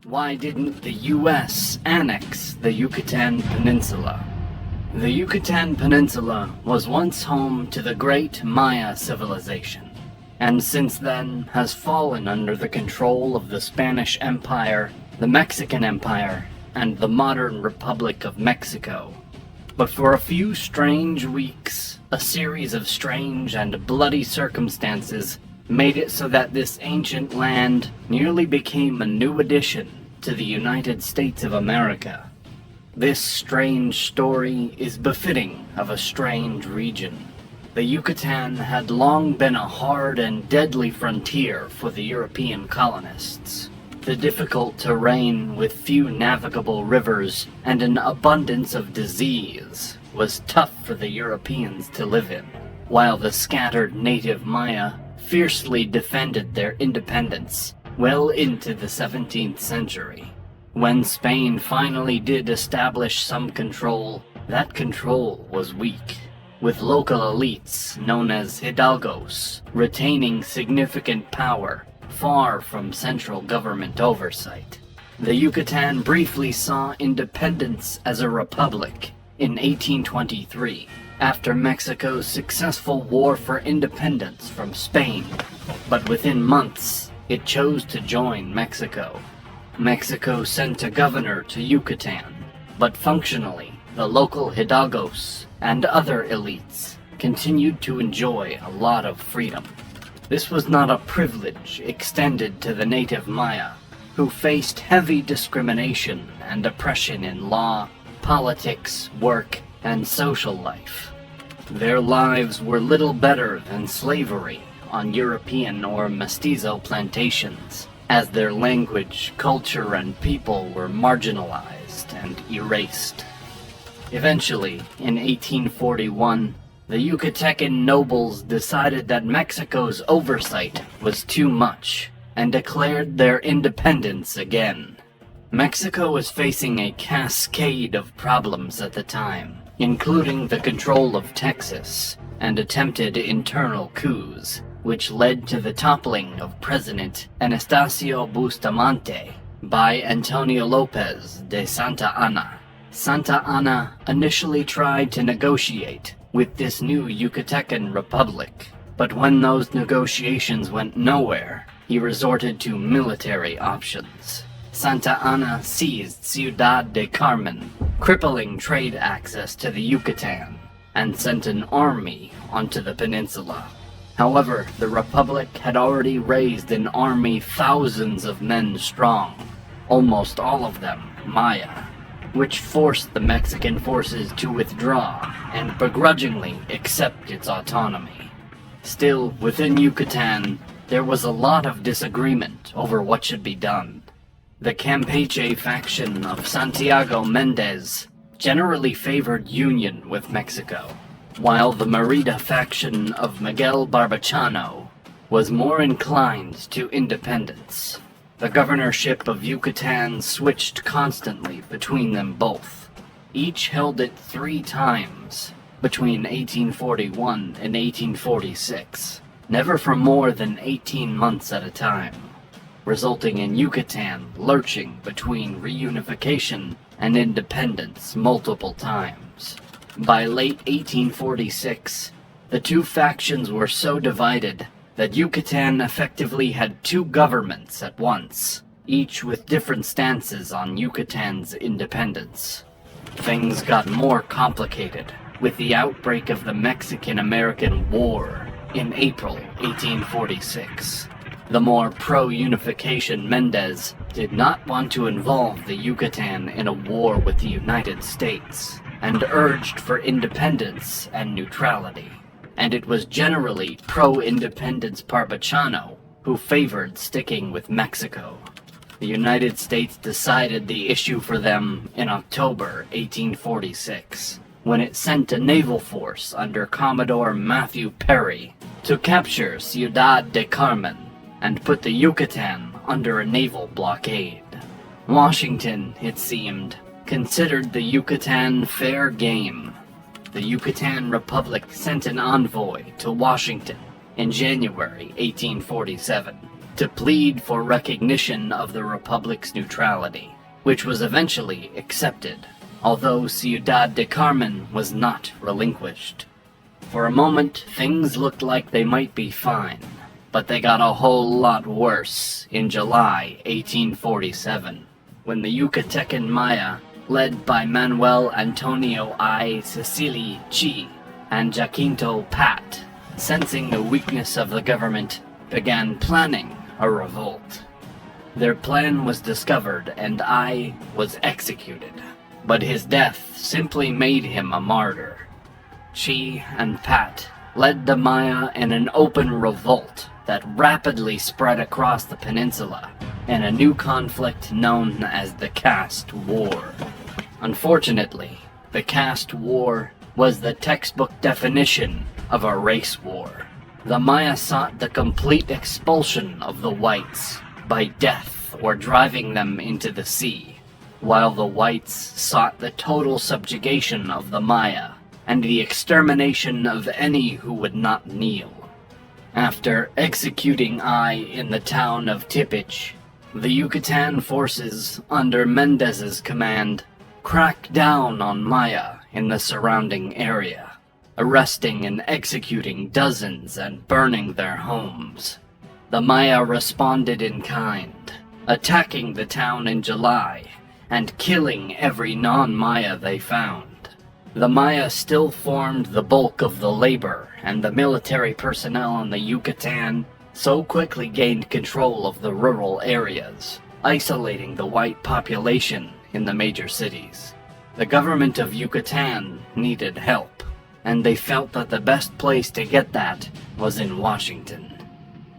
Why didn't the U.S. annex the Yucatan Peninsula? The Yucatan Peninsula was once home to the great Maya civilization, and since then has fallen under the control of the Spanish Empire, the Mexican Empire, and the modern Republic of Mexico. But for a few strange weeks, a series of strange and bloody circumstances made it so that this ancient land nearly became a new addition to the United States of America. This strange story is befitting of a strange region. The Yucatan had long been a hard and deadly frontier for the European colonists. The difficult terrain with few navigable rivers and an abundance of disease was tough for the Europeans to live in, while the scattered native Maya fiercely defended their independence well into the 17th century. When Spain finally did establish some control, that control was weak, with local elites known as hidalgos retaining significant power far from central government oversight. The Yucatan briefly saw independence as a republic in 1823, after Mexico's successful war for independence from Spain, but within months, it chose to join Mexico. Mexico sent a governor to Yucatan, but functionally, the local hidalgos and other elites continued to enjoy a lot of freedom. This was not a privilege extended to the native Maya, who faced heavy discrimination and oppression in law, politics, work, and social life. Their lives were little better than slavery on European or mestizo plantations, as their language, culture, and people were marginalized and erased. Eventually, in 1841, the Yucatecan nobles decided that Mexico's oversight was too much and declared their independence again. Mexico was facing a cascade of problems at the time, including the control of Texas and attempted internal coups, which led to the toppling of President Anastasio Bustamante by Antonio Lopez de Santa Anna. Santa Anna initially tried to negotiate with this new Yucatecan republic, but when those negotiations went nowhere, he resorted to military options. Santa Anna seized Ciudad de Carmen, crippling trade access to the Yucatan, and sent an army onto the peninsula. However, the Republic had already raised an army thousands of men strong, almost all of them Maya, which forced the Mexican forces to withdraw and begrudgingly accept its autonomy. Still, within Yucatan, there was a lot of disagreement over what should be done. The Campeche faction of Santiago Mendez generally favored union with Mexico, while the Merida faction of Miguel Barbachano was more inclined to independence. The governorship of Yucatan switched constantly between them both. Each held it 3 times between 1841 and 1846, never for more than 18 months at a time, resulting in Yucatan lurching between reunification and independence multiple times. By late 1846, the two factions were so divided that Yucatan effectively had 2 governments at once, each with different stances on Yucatan's independence. Things got more complicated with the outbreak of the Mexican-American War in April 1846. The more pro-unification Mendez did not want to involve the Yucatan in a war with the United States, and urged for independence and neutrality. And it was generally pro-independence Barbachano who favored sticking with Mexico. The United States decided the issue for them in October 1846, when it sent a naval force under Commodore Matthew Perry to capture Ciudad de Carmen and put the Yucatan under a naval blockade. Washington, it seemed, considered the Yucatan fair game. The Yucatan Republic sent an envoy to Washington in January 1847, to plead for recognition of the Republic's neutrality, which was eventually accepted, although Ciudad de Carmen was not relinquished. For a moment, things looked like they might be fine, but they got a whole lot worse in July 1847, when the Yucatecan Maya, led by Manuel Antonio I. Cecili Chi and Jacinto Pat, sensing the weakness of the government, began planning a revolt. Their plan was discovered and I was executed, but his death simply made him a martyr. Chi and Pat led the Maya in an open revolt that rapidly spread across the peninsula in a new conflict known as the Caste War. Unfortunately, the Caste War was the textbook definition of a race war. The Maya sought the complete expulsion of the whites by death or driving them into the sea, while the whites sought the total subjugation of the Maya and the extermination of any who would not kneel. After executing I in the town of Tipich, the Yucatan forces under Mendez's command cracked down on Maya in the surrounding area, arresting and executing dozens and burning their homes. The Maya responded in kind, attacking the town in July and killing every non-Maya they found. The Maya still formed the bulk of the labor, and the military personnel in the Yucatan so quickly gained control of the rural areas, isolating the white population in the major cities. The government of Yucatan needed help, and they felt that the best place to get that was in Washington.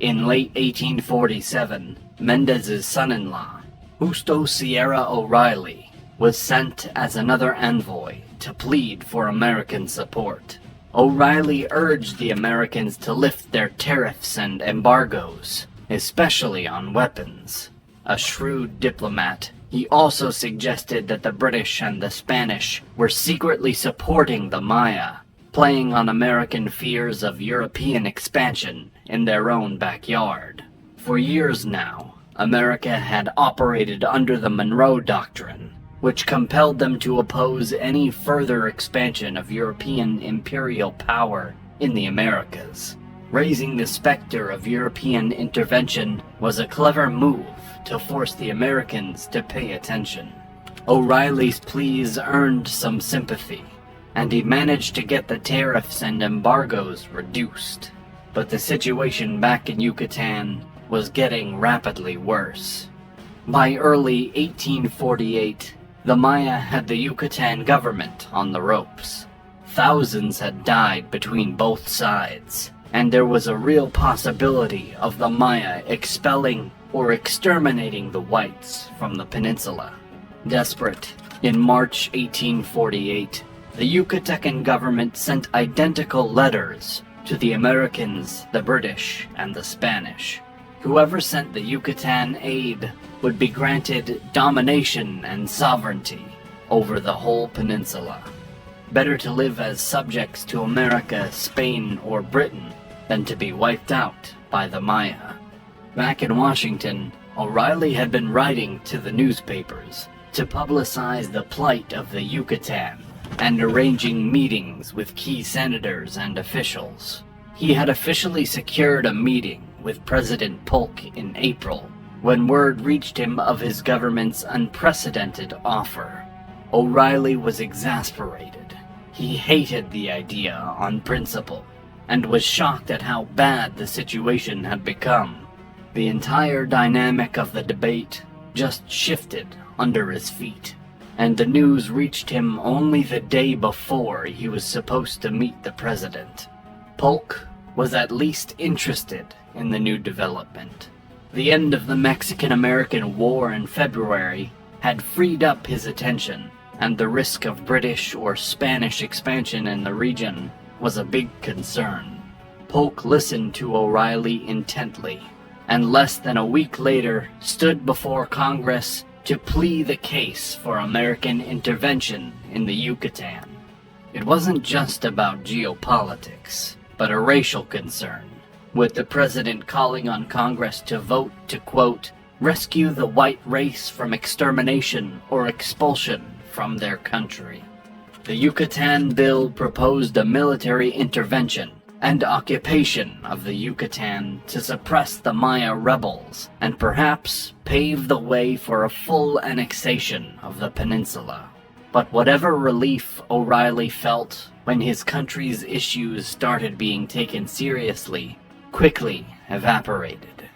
In late 1847, Mendez's son-in-law, Justo Sierra O'Reilly, was sent as another envoy to plead for American support. O'Reilly urged the Americans to lift their tariffs and embargoes, especially on weapons. A shrewd diplomat, he also suggested that the British and the Spanish were secretly supporting the Maya, playing on American fears of European expansion in their own backyard. For years now, America had operated under the Monroe Doctrine, which compelled them to oppose any further expansion of European imperial power in the Americas. Raising the specter of European intervention was a clever move to force the Americans to pay attention. O'Reilly's pleas earned some sympathy, and he managed to get the tariffs and embargoes reduced. But the situation back in Yucatan was getting rapidly worse. By early 1848, the Maya had the Yucatan government on the ropes. Thousands had died between both sides, and there was a real possibility of the Maya expelling or exterminating the whites from the peninsula. Desperate, in March 1848, the Yucatecan government sent identical letters to the Americans, the British, and the Spanish. Whoever sent the Yucatan aid would be granted domination and sovereignty over the whole peninsula. Better to live as subjects to America, Spain, or Britain than to be wiped out by the Maya. Back in Washington, O'Reilly had been writing to the newspapers to publicize the plight of the Yucatan and arranging meetings with key senators and officials. He had officially secured a meeting with President Polk in April, when word reached him of his government's unprecedented offer. O'Reilly was exasperated. He hated the idea on principle, and was shocked at how bad the situation had become. The entire dynamic of the debate just shifted under his feet, and the news reached him only the day before he was supposed to meet the president. Polk was at least interested in the new development. The end of the Mexican-American War in February had freed up his attention, and the risk of British or Spanish expansion in the region was a big concern. Polk listened to O'Reilly intently, and less than a week later stood before Congress to plead the case for American intervention in the Yucatan. It wasn't just about geopolitics, but a racial concern. with the president calling on Congress to vote to, quote, rescue the white race from extermination or expulsion from their country. The Yucatan Bill proposed a military intervention and occupation of the Yucatan to suppress the Maya rebels and perhaps pave the way for a full annexation of the peninsula. But whatever relief O'Reilly felt when his country's issues started being taken seriously quickly evaporated.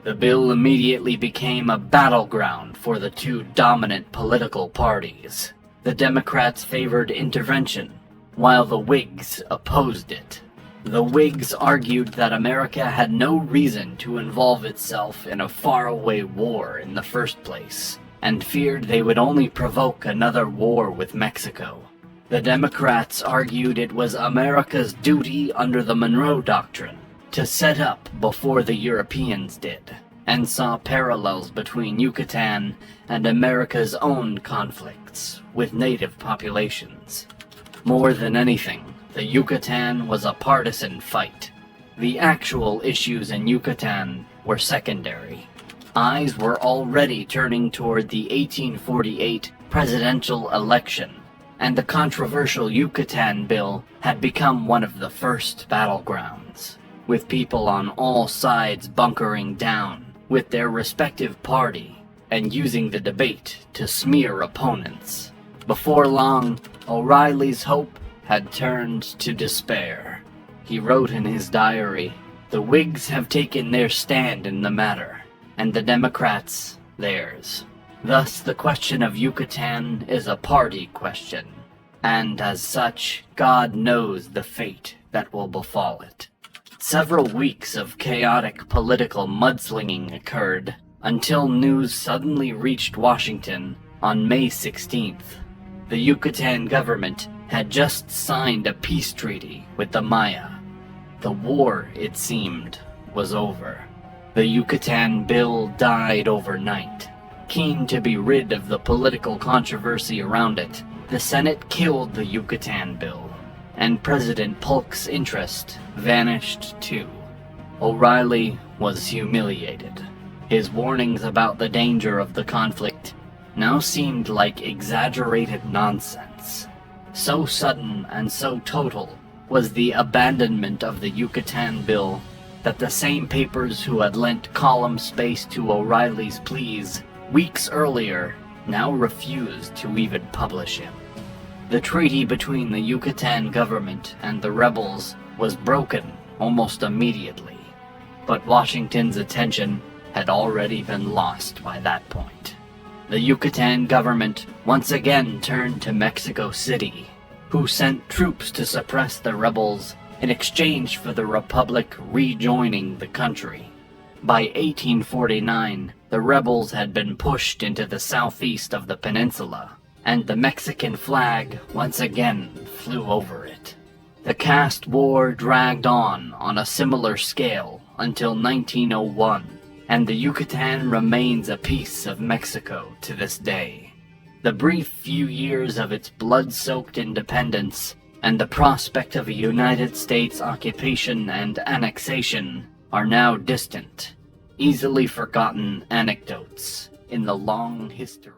The bill immediately became a battleground for the two dominant political parties. The Democrats favored intervention, while the Whigs opposed it. The Whigs argued that America had no reason to involve itself in a faraway war in the first place, and feared they would only provoke another war with Mexico. The Democrats argued it was America's duty under the Monroe Doctrine to set up before the Europeans did, and saw parallels between Yucatan and America's own conflicts with native populations. More than anything, the Yucatan was a partisan fight. The actual issues in Yucatan were secondary. Eyes were already turning toward the 1848 presidential election, and the controversial Yucatan Bill had become one of the first battlegrounds, with people on all sides bunkering down with their respective party and using the debate to smear opponents. Before long, O'Reilly's hope had turned to despair. He wrote in his diary, "The Whigs have taken their stand in the matter, and the Democrats theirs. Thus the question of Yucatan is a party question, and as such, God knows the fate that will befall it." Several weeks of chaotic political mudslinging occurred until news suddenly reached Washington on May 16th. The Yucatan government had just signed a peace treaty with the Maya. The war, it seemed, was over. The Yucatan Bill died overnight. Keen to be rid of the political controversy around it, the Senate killed the Yucatan Bill, and President Polk's interest vanished too. O'Reilly was humiliated. His warnings about the danger of the conflict now seemed like exaggerated nonsense. So sudden and so total was the abandonment of the Yucatan Bill that the same papers who had lent column space to O'Reilly's pleas weeks earlier now refused to even publish him. The treaty between the Yucatan government and the rebels was broken almost immediately, but Washington's attention had already been lost by that point. The Yucatan government once again turned to Mexico City, who sent troops to suppress the rebels in exchange for the Republic rejoining the country. By 1849, the rebels had been pushed into the southeast of the peninsula, and the Mexican flag once again flew over it. The caste war dragged on a similar scale until 1901, and the Yucatan remains a piece of Mexico to this day. The brief few years of its blood-soaked independence and the prospect of a United States occupation and annexation are now distant, easily forgotten anecdotes in the long history.